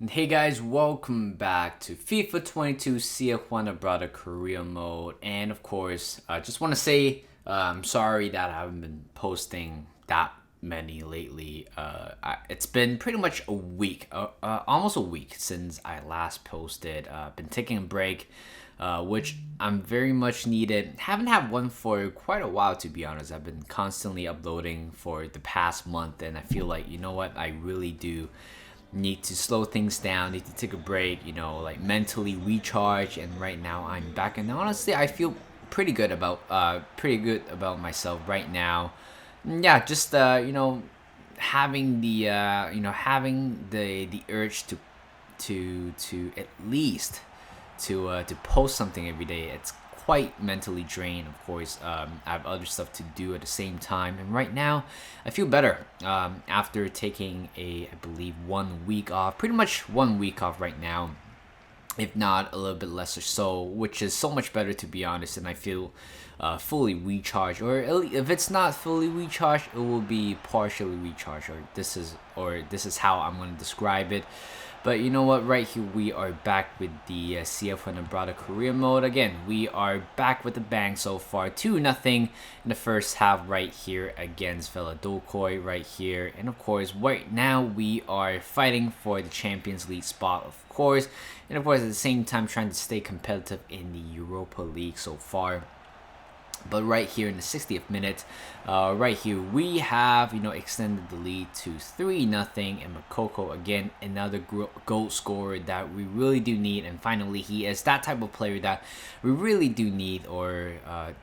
And hey guys, welcome back to FIFA 22 Fuenlabrada career mode. And of course, I just want to say I'm sorry that I haven't been posting that many lately. It's been pretty much a week, almost a week since I last posted. Been taking a break, which I'm very much needed. Haven't had one for quite a while, to be honest. I've been constantly uploading for the past month, and I feel like, you know what, I really do need to slow things down, need to take a break, like mentally recharge. And right now I'm back, and honestly I feel pretty good about myself right now. Yeah, just having the urge to at least to post something every day. It's quite mentally drained. Of course, I have other stuff to do at the same time, and right now I feel better after taking I believe 1 week off, pretty much 1 week off right now, if not a little bit less or so, which is so much better, to be honest. And I feel fully recharged, or if it's not fully recharged, it will be partially recharged, or this is how I'm going to describe it. But you know what? Right here, we are back with the CF Fuenlabrada career mode. Again, we are back with the bang so far. 2-0 in the first half right here against Veladokoi right here. And of course, right now, we are fighting for the Champions League spot, of course. And of course, at the same time, trying to stay competitive in the Europa League so far. But right here in the 60th minute, right here we have extended the lead to 3-0, and Makoko again, another goal scorer that we really do need. And finally, he is that type of player that we really do need, or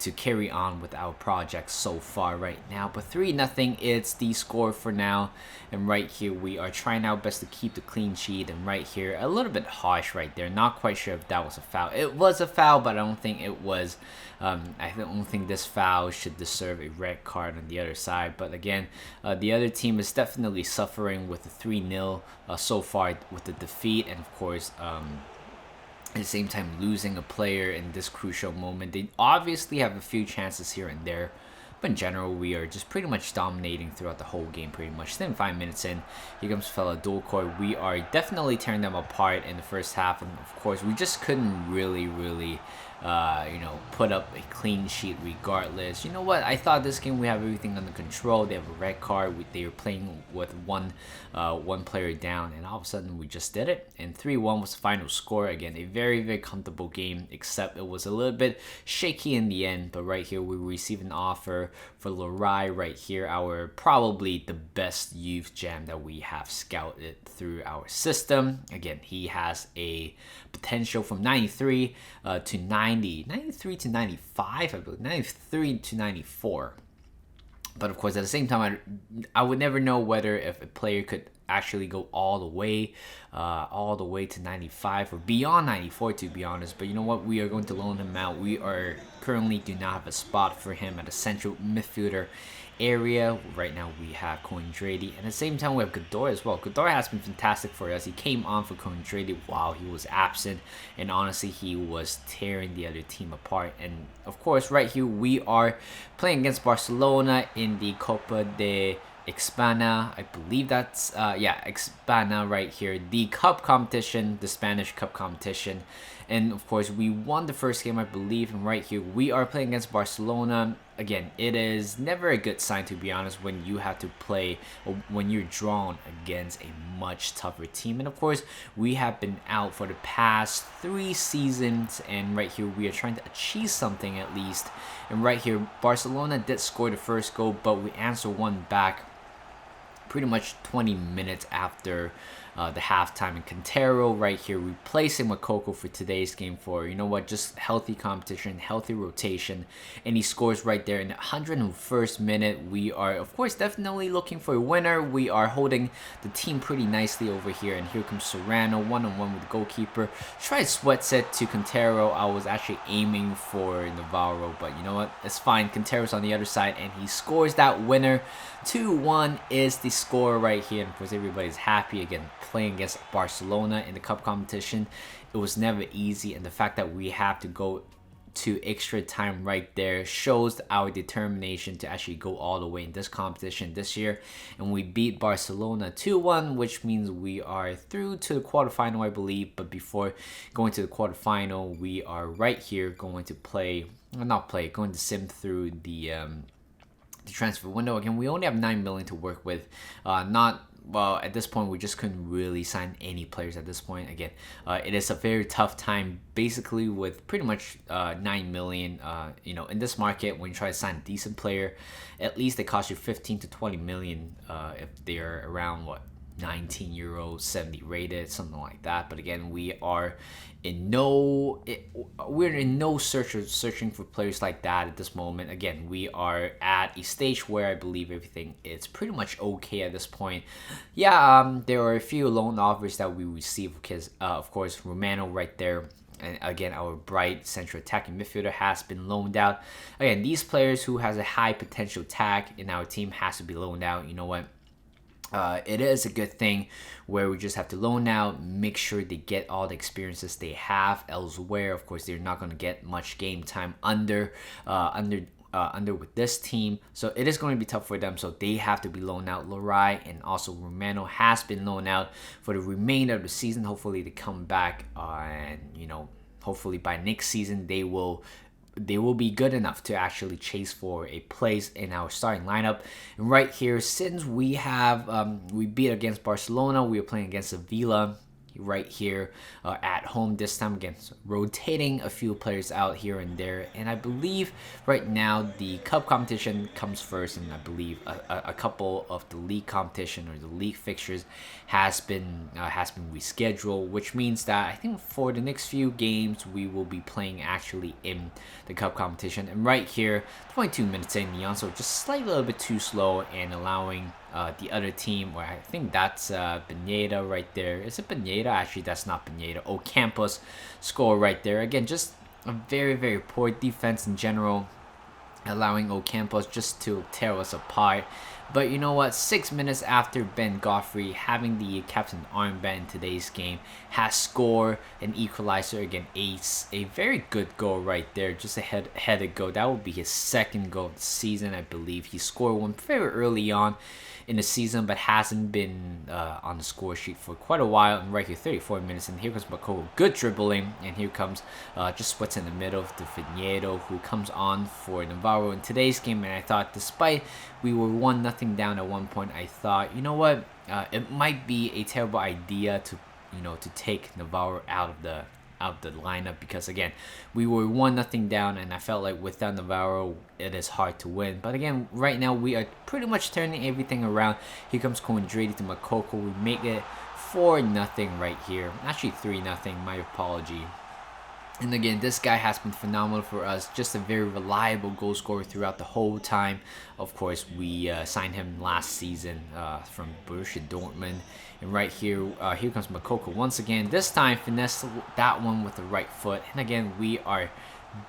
to carry on with our project so far right now. But 3-0, it's the score for now. And right here we are trying our best to keep the clean sheet. And right here, a little bit harsh right there. Not quite sure if that was a foul. It was a foul, but I don't think it was. I don't think this foul should deserve a red card on the other side. But again, the other team is definitely suffering with the 3-0 so far with the defeat. And of course, at the same time, losing a player in this crucial moment. They obviously have a few chances here and there, but in general, we are just pretty much dominating throughout the whole game, pretty much. Then 5 minutes in, here comes Veladokoi. We are definitely tearing them apart in the first half, and of course, we just couldn't really put up a clean sheet regardless. You know what? I thought this game we have everything under control. They have a red card. They were playing with one player down, and all of a sudden we just did it. And 3-1 was the final score. Again, a very comfortable game, except it was a little bit shaky in the end. But right here we received an offer for Lorai right here, our probably the best youth gem that we have scouted through our system. Again, he has a potential from 93 to 93 to 95, I believe, 93 to 94. But of course, at the same time, I would never know whether if a player could actually go all the way to 95 or beyond 94, to be honest. But you know what? We are going to loan him out. We are currently do not have a spot for him at a central midfielder area. Right now we have Coentradi, and at the same time we have Godoy as well. Godoy has been fantastic for us. He came on for Coentradi while he was absent, and honestly he was tearing the other team apart. And of course, right here we are playing against Barcelona in the Copa de Espana. I believe that's Espana right here, the cup competition, the Spanish cup competition. And of course we won the first game, I believe. And right here we are playing against Barcelona. Again, it is never a good sign, to be honest, when you have to play, or when you're drawn against a much tougher team. And of course, we have been out for the past 3 seasons, and right here we are trying to achieve something at least. And right here, Barcelona did score the first goal, but we answered one back pretty much 20 minutes after the halftime. And Quintero right here replacing Makoko for today's game for, you know what, just healthy competition, healthy rotation. And he scores right there in the 101st minute. We are, of course, definitely looking for a winner. We are holding the team pretty nicely over here. And here comes Serrano, one-on-one with the goalkeeper. Try sweats it to Quintero. I was actually aiming for Navarro, but you know what, it's fine. Quintero's on the other side, and he scores that winner. 2-1 is the score right here. And of course, everybody's happy again. Playing against Barcelona in the cup competition, it was never easy, and the fact that we have to go to extra time right there. Shows our determination to actually go all the way in this competition this year. And we beat Barcelona 2-1, which means we are through to the quarterfinal, I believe. But before going to the quarterfinal, we are right here going to going to sim through the transfer window. Again, we only have 9 million to work with. Not well, at this point, we just couldn't really sign any players at this point. Again, it is a very tough time, basically, with pretty much 9 million. In this market, when you try to sign a decent player, at least they cost you 15 to 20 million if they're around, 19 euro, 70 rated, something like that. But again, we're in no searching for players like that at this moment. Again, we are at a stage where I believe everything is pretty much okay at this point. There are a few loan offers that we received because of course Romano right there. And again, our bright central attacking midfielder has been loaned out. Again, these players who has a high potential tag in our team has to be loaned out. You know what? It is a good thing where we just have to loan out, make sure they get all the experiences they have elsewhere. Of course, they're not going to get much game time under with this team, so it is going to be tough for them. So they have to be loaned out. Lorai and also Romano has been loaned out for the remainder of the season. Hopefully, they come back, and hopefully by next season they will be good enough to actually chase for a place in our starting lineup. And right here, since we beat against Barcelona, we are playing against Sevilla right here at home this time. Again, so rotating a few players out here and there. And I believe right now the cup competition comes first, and I believe a couple of the league competition or the league fixtures has been rescheduled, which means that I think for the next few games we will be playing actually in the cup competition. And right here, 22 minutes in, Neonso just slightly a little bit too slow and allowing the other team, where I think that's Pineda right there. Is it Pineda? Actually, that's not Pineda. Ocampos score right there. Again, just a very, very poor defense in general, allowing Ocampos just to tear us apart. But you know what? 6 minutes after Ben Godfrey having the captain armband in today's game has scored an equalizer again. A very good goal right there. Just a headed goal. That will be his second goal of the season, I believe. He scored one very early on in the season, but hasn't been on the score sheet for quite a while. And right here, 34 minutes, and here comes Makoko. Good dribbling, and here comes just what's in the middle of the Vignedo, who comes on for Navarro in today's game. And I thought, despite we were 1-0 down at one point, I thought, you know what, it might be a terrible idea to take Navarro out of the lineup, because again, we were 1-0 down, and I felt like without Navarro it is hard to win. But again, right now we are pretty much turning everything around. Here comes Coendrade to Makoko. We make it 4-0 right here. Actually 3-0, my apology. And again, this guy has been phenomenal for us. Just a very reliable goal scorer throughout the whole time. Of course, we signed him last season from Borussia Dortmund. And right here, here comes Makoko once again. This time, finesse that one with the right foot. And again, we are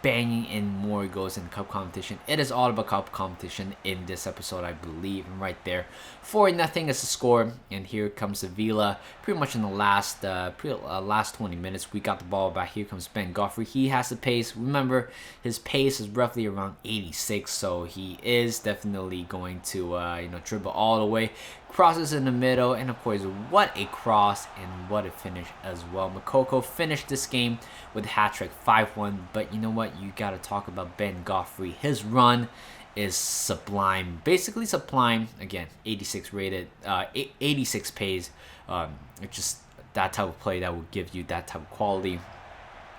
banging in more goals in cup competition. It is all about cup competition in this episode, I believe. And right there, 4-0 is the score. And here comes Sevilla. Pretty much in the last 20 minutes, we got the ball back. Here comes Ben Godfrey. He has the pace. Remember, his pace is roughly around 86, so he is definitely going to dribble all the way. Crosses in the middle, and of course, what a cross and what a finish as well. Makoko finished this game with a hat-trick, 5-1. But you know what? You got to talk about Ben Godfrey. His run is sublime, basically sublime. Again, 86 rated, 86 pace. It's just that type of play that will give you that type of quality.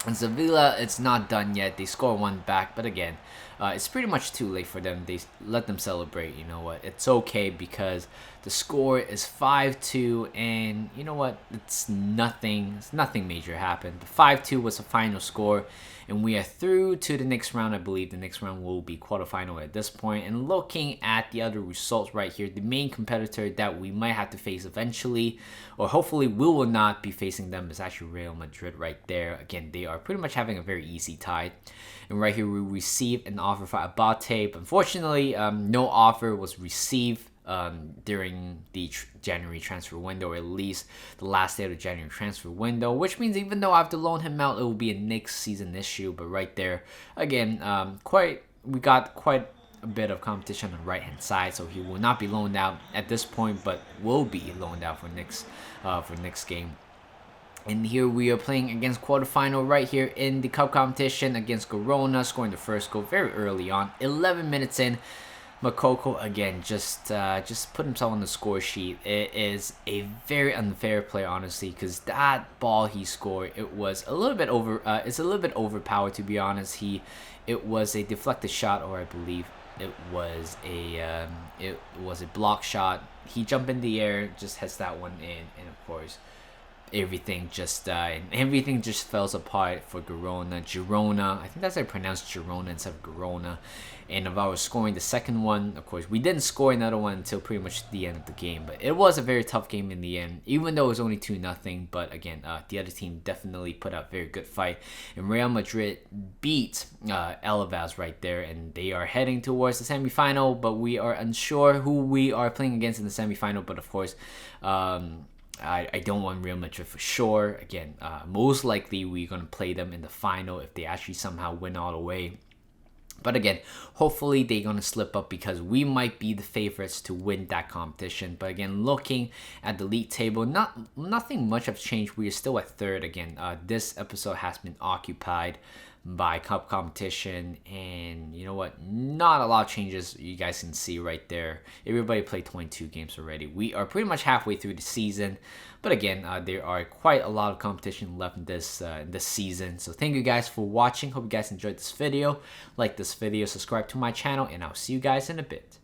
And Sevilla, it's not done yet. They score one back, but again, it's pretty much too late for them. They let them celebrate. You know what? It's okay, because the score is 5-2, and you know what? It's nothing major happened. But 5-2 was the final score, and we are through to the next round. I believe the next round will be quarterfinal at this point. And looking at the other results right here, the main competitor that we might have to face eventually, or hopefully we will not be facing them, is actually Real Madrid right there. Again, they are pretty much having a very easy tie. And right here, we received an offer for Abate, but unfortunately, no offer was received during the January transfer window, or at least the last day of the January transfer window, which means even though I have to loan him out, it will be a next season issue. But right there, again, we got quite a bit of competition on the right hand side, so he will not be loaned out at this point, but will be loaned out for next game. And here we are playing against quarterfinal right here in the cup competition against Girona, scoring the first goal very early on, 11 minutes in. Makoko again just put himself on the score sheet. It is a very unfair play, honestly, because that ball he scored, it was a little bit it's a little bit overpowered, to be honest. It was a deflected shot, or I believe it was a block shot. He jumped in the air, just heads that one in, and of course everything just falls apart for Girona. I think that's how I pronounced Girona instead of Girona. And if I was scoring the second one, of course, we didn't score another one until pretty much the end of the game. But it was a very tough game in the end, even though it was only 2-0. But again, the other team definitely put up a very good fight. And Real Madrid beat Alaves right there, and they are heading towards the semifinal. But we are unsure who we are playing against in the semifinal. But of course, I don't want Real Madrid for sure. Again, most likely we're going to play them in the final if they actually somehow win all the way. But again, hopefully they're going to slip up, because we might be the favorites to win that competition. But again, looking at the league table, nothing much have changed. We are still at third. Again, this episode has been occupied by cup competition, and you know what, not a lot of changes. You guys can see right there, everybody played 22 games already. We are pretty much halfway through the season, but again, there are quite a lot of competition left in this season. So thank you guys for watching. Hope you guys enjoyed this video. Like this video, subscribe to my channel, and I'll see you guys in a bit.